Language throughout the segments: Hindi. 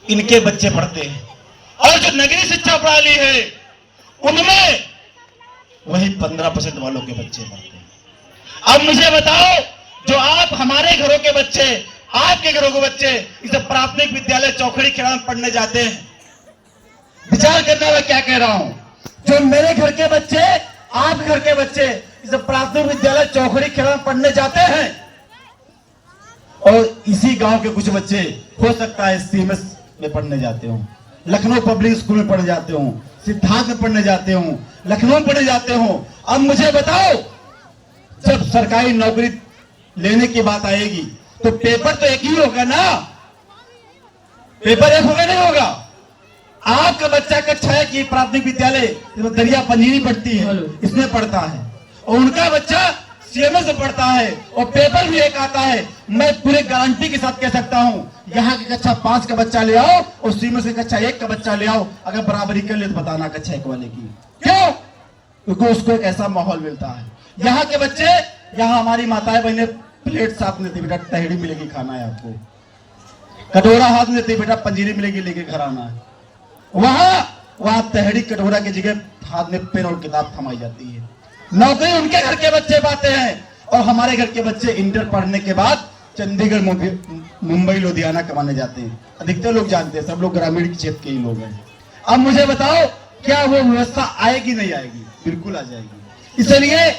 इनके बच्चे पढ़ते हैं, और जो नगरीय शिक्षा प्रणाली है उनमें वही 15% वालों के बच्चे पढ़ते हैं। अब मुझे बताओ, जो आप हमारे घरों के बच्चे, आपके घरों के बच्चे इसे प्राथमिक विद्यालय चौखड़ी खेड़ा में पढ़ने जाते हैं, विचार करना मैं क्या कह रहा हूं। जो मेरे घर के बच्चे, आपके घर के बच्चे इसे प्राथमिक विद्यालय चौखड़ी खेड़ा में पढ़ने जाते हैं, और इसी गांव के कुछ बच्चे हो सकता है सीएमएस में पढ़ने जाते हो, लखनऊ पब्लिक स्कूल में पढ़ने जाते हो, सिद्धार्थ में पढ़ने जाते हो, लखनऊ में पढ़ने जाते हो। अब मुझे बताओ, जब सरकारी नौकरी लेने की बात आएगी तो पेपर तो एक ही होगा ना, पेपर एक होगा नहीं होगा। आपका बच्चा कक्षा है कि प्राथमिक विद्यालय दरिया पंजीरी पढ़ती है, इसमें पढ़ता है, और उनका बच्चा सीएमएस में पढ़ता है और पेपर भी एक आता है। मैं पूरे गारंटी के साथ कह सकता हूं, यहाँ की कक्षा 5 का बच्चा ले आओ और सीएमएस की कक्षा 1 का बच्चा ले आओ, अगर बराबरी कर ले तो बताना कक्षा 1 वाले की। क्यों? क्योंकि उसको एक ऐसा माहौल मिलता है। यहाँ के बच्चे, यहाँ हमारी माताएं बहनें प्लेट साथ में देती, बेटा तहड़ी मिलेगी खाना है आपको, कटोरा हाथ में देती, बेटा पंजीरी मिलेगी लेके घर आना है। वहां तहड़ी कटोरा की जगह हाथ में पेन और किताब थमाई जाती है। नौकरी उनके घर के बच्चे पाते हैं, और हमारे घर के बच्चे इंटर पढ़ने के बाद चंडीगढ़, मुंबई, लुधियाना कमाने जाते हैं। अधिकतर लोग जानते हैं, सब लोग ग्रामीण क्षेत्र के ही लोग हैं। अब मुझे बताओ, क्या वो व्यवस्था आएगी नहीं आएगी? बिल्कुल आ जाएगी। इसलिए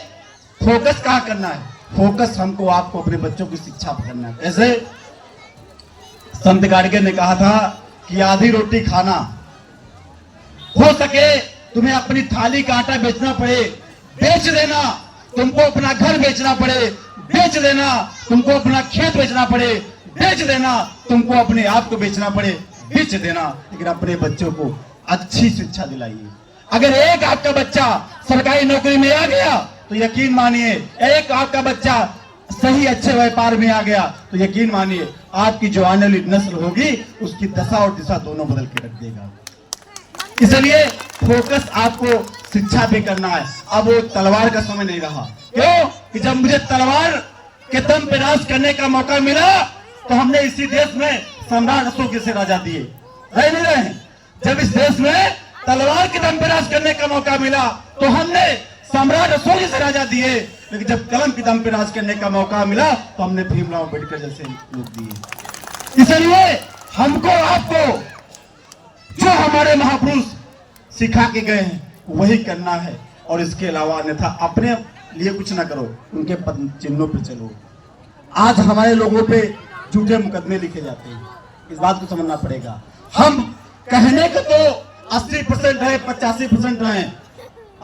फोकस कहां करना है? फोकस हमको, आपको अपने बच्चों की शिक्षा पर करना है। कैसे? संत गाडगे ने कहा था कि आधी रोटी खाना, हो सके तुम्हें अपनी थाली का आटा बेचना पड़े, बेच देना, तुमको अपना घर बेचना पड़े, बेच देना, तुमको अपना खेत बेचना पड़े, बेच देना, तुमको अपने आप को बेचना पड़े, बेच देना, लेकिन अपने बच्चों को अच्छी शिक्षा दिलाइए। अगर एक आपका बच्चा सरकारी नौकरी में आ गया तो यकीन मानिए, एक आपका बच्चा सही अच्छे व्यापार में आ गया तो यकीन मानिए, आपकी जो आने वाली नस्ल होगी उसकी दशा और दिशा दोनों बदल के रख देगा। इसलिए फोकस आपको शिक्षा पे करना है। अब वो तलवार का समय नहीं रहा। क्यों? कि जब मुझे तलवार के दम पे राज करने का मौका मिला तो हमने इसी देश में सम्राट अशोक जैसे राजा दिए, रहे नहीं रहे? जब इस देश में तलवार के दम पे राज करने का मौका मिला तो हमने सम्राट अशोक जैसे राजा दिए, लेकिन जब कलम के दम पे राज करने का मौका मिला तो हमने भीमराव अम्बेडकर जैसे लोग दिए। इसलिए हमको, आपको जो हमारे महापुरुष सिखा के गए हैं वही करना है, और इसके अलावा अन्यथा अपने लिए कुछ ना करो, उनके पद चिन्हों पे चलो। आज हमारे लोगों पे झूठे मुकदमे लिखे जाते हैं, इस बात को समझना पड़ेगा। हम कहने को तो 80% है, 85% है,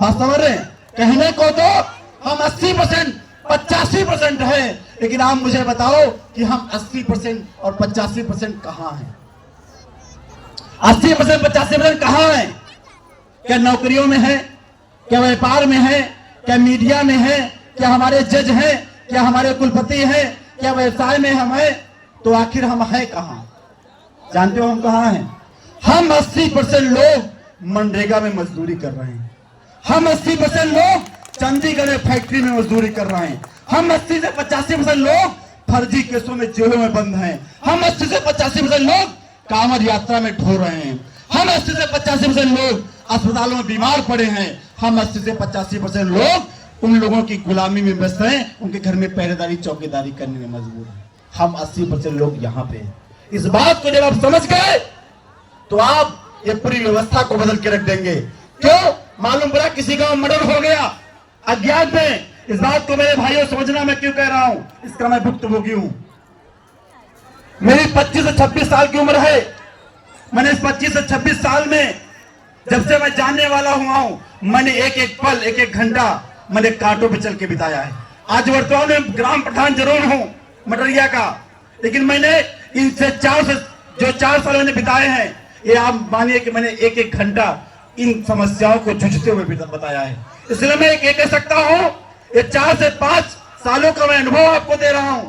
हाँ समझ रहे हैं? कहने को तो हम 80%, 85% है, लेकिन आप मुझे बताओ कि हम 80% और 85% कहाँ हैं? 80% 85% कहाँ है? क्या नौकरियों में है? क्या व्यापार में है? क्या मीडिया में है? क्या हमारे जज हैं? क्या हमारे कुलपति हैं? क्या व्यवसाय में हम हैं? तो आखिर हम हैं कहाँ? जानते हो हम कहाँ हैं? हम 80% लोग मनरेगा में मजदूरी कर रहे हैं। हम 80% लोग चंडीगढ़ में फैक्ट्री में मजदूरी कर रहे हैं। हम 80 से 85% लोग फर्जी केसों में जेलों में बंद हैं। हम 80 से 85% लोग कांवड़ यात्रा में ढो रहे हैं। हम 80 से 85% लोग अस्पतालों में बीमार पड़े हैं। हम 80 से 85% लोग उन लोगों की गुलामी में व्यस्त हैं, उनके घर में पहरेदारी चौकीदारी करने में मजबूर हैं। हम 80% लोग यहाँ पे हैं। इस बात को जब आप समझ गए तो आप ये पूरी व्यवस्था को बदल के रख देंगे। क्यों? मालूम पड़ा किसी गांव में मर्डर हो गया अज्ञात में। इस बात को मेरे भाइयों समझना मैं क्यों कह रहा हूं, इसका मैं भुक्तभोगी हूं। मेरी 25 से 26 साल की उम्र है। मैंने इस 25 से 26 साल में जब से मैं जानने वाला हुआ हूं, मैंने एक एक पल, एक एक घंटा मैंने कांटों पे चल के बिताया है। आज वर्तमान में ग्राम प्रधान जरूर हूं मटरिया का, लेकिन मैंने इनसे 4 साल मैंने बिताए हैं, ये आप मानिए कि मैंने एक एक घंटा इन समस्याओं को जूझते हुए बताया है। इसलिए मैं एक कह सकता हूं, ये 4 से 5 सालों का मैं अनुभव आपको दे रहा हूं।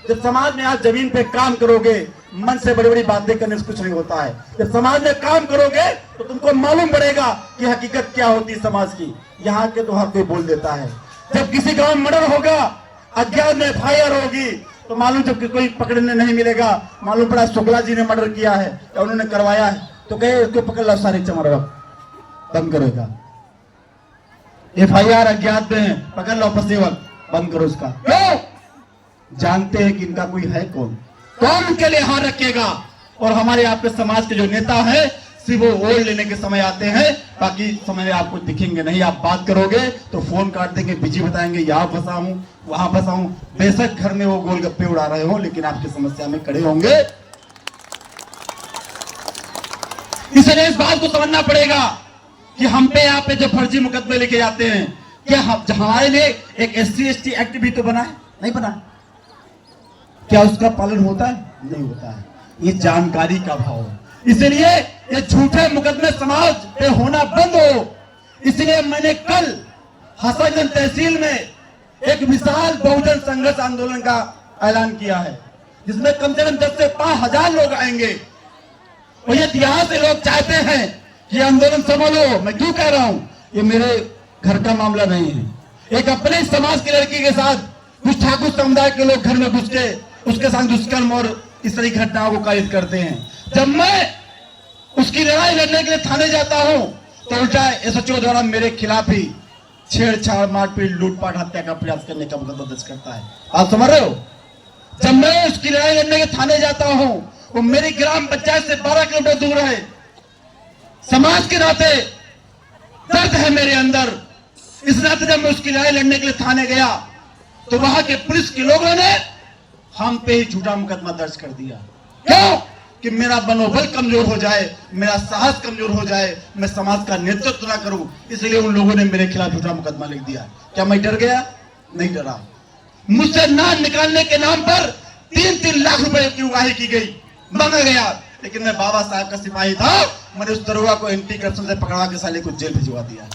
जब समाज में आज जमीन पे काम करोगे, मन से बड़ी बड़ी बातें करने से कुछ नहीं होता है। जब समाज में काम करोगे तो तुमको मालूम पड़ेगा कि हकीकत क्या होती है समाज की। यहाँ के तो हर कोई बोल देता है। जब किसी गांव में मर्डर होगा, अज्ञात में FIR होगी, तो मालूम जब कि कोई पकड़ने नहीं मिलेगा, मालूम पड़ा शुक्ला जी ने मर्डर किया है या उन्होंने करवाया है, तो कहे उसको पकड़ लो सारे चमरवा बंद करेगा। FIR अज्ञात में पकड़ लो उपसेवक बंद करो उसका। क्यों? जानते हैं कि इनका कोई है कौन उनके लिए हाथ रखेगा। और हमारे आपके समाज के जो नेता है सिर्फ वो वोट लेने के समय आते हैं, बाकी समय में आपको दिखेंगे नहीं। आप बात करोगे तो फोन काट देंगे, बिजी बताएंगे, यहाँ फंसा हूं वहां फंसा हूं। बेशक घर में वो गोलगप्पे उड़ा रहे हो, लेकिन आपकी समस्या में खड़े होंगे। इसलिए इस बात को समझना पड़ेगा कि हम पे यहाँ पे जो फर्जी मुकदमे लेके जाते हैं, क्या हमारे लिए एक SC ST एक्ट भी तो बना है? नहीं बना। क्या उसका पालन होता है? नहीं होता है। ये जानकारी का अभाव है। इसलिए ये झूठे मुकदमे समाज पे होना बंद हो। इसलिए मैंने कल हसनगंज तहसील में एक विशाल बहुजन संघर्ष आंदोलन का ऐलान किया है, जिसमें कम से कम 10 से 5,000 लोग आएंगे। और ये यहाँ से लोग चाहते हैं कि आंदोलन संभालो। मैं क्यों कह रहा हूं? ये मेरे घर का मामला नहीं है। एक अपने समाज की लड़की के साथ कुछ ठाकुर समुदाय के लोग घर में घुस के उसके साथ दुष्कर्म और इस तरह की घटनाओं को कायद करते हैं। जब मैं उसकी लड़ाई लड़ने के लिए थाने जाता हूं तो उल्टा SHO द्वारा मेरे खिलाफ ही छेड़छाड़, मारपीट, लूटपाट, हत्या का प्रयास करने का मुकदमा दर्ज करता है। आप समझ रहे हो? जब मैं उसकी लड़ाई लड़ने के थाने जाता हूं, वो मेरी ग्राम पंचायत से 12 किलोमीटर दूर है। समाज के नाते दर्द है मेरे अंदर। इस नाते जब मैं उसकी लड़ाई लड़ने के लिए थाने गया तो वहां के पुलिस के लोगों ने हम पे ही झूठा मुकदमा दर्ज कर दिया। क्यों? कि मेरा मनोबल कमजोर हो जाए, मेरा साहस कमजोर हो जाए, मैं समाज का नेतृत्व ना करूं। इसलिए उन लोगों ने मेरे खिलाफ झूठा मुकदमा लिख दिया। क्या मैं डर गया? नहीं डरा। मुझसे नाम निकालने के नाम पर 3-3 लाख रुपए की उगाही की गई, मांगा गया। लेकिन मैं बाबा साहब का सिपाही था। मैंने उस दरोगा को एंटी करप्शन से पकड़ा के साले को जेल भिजवा दिया।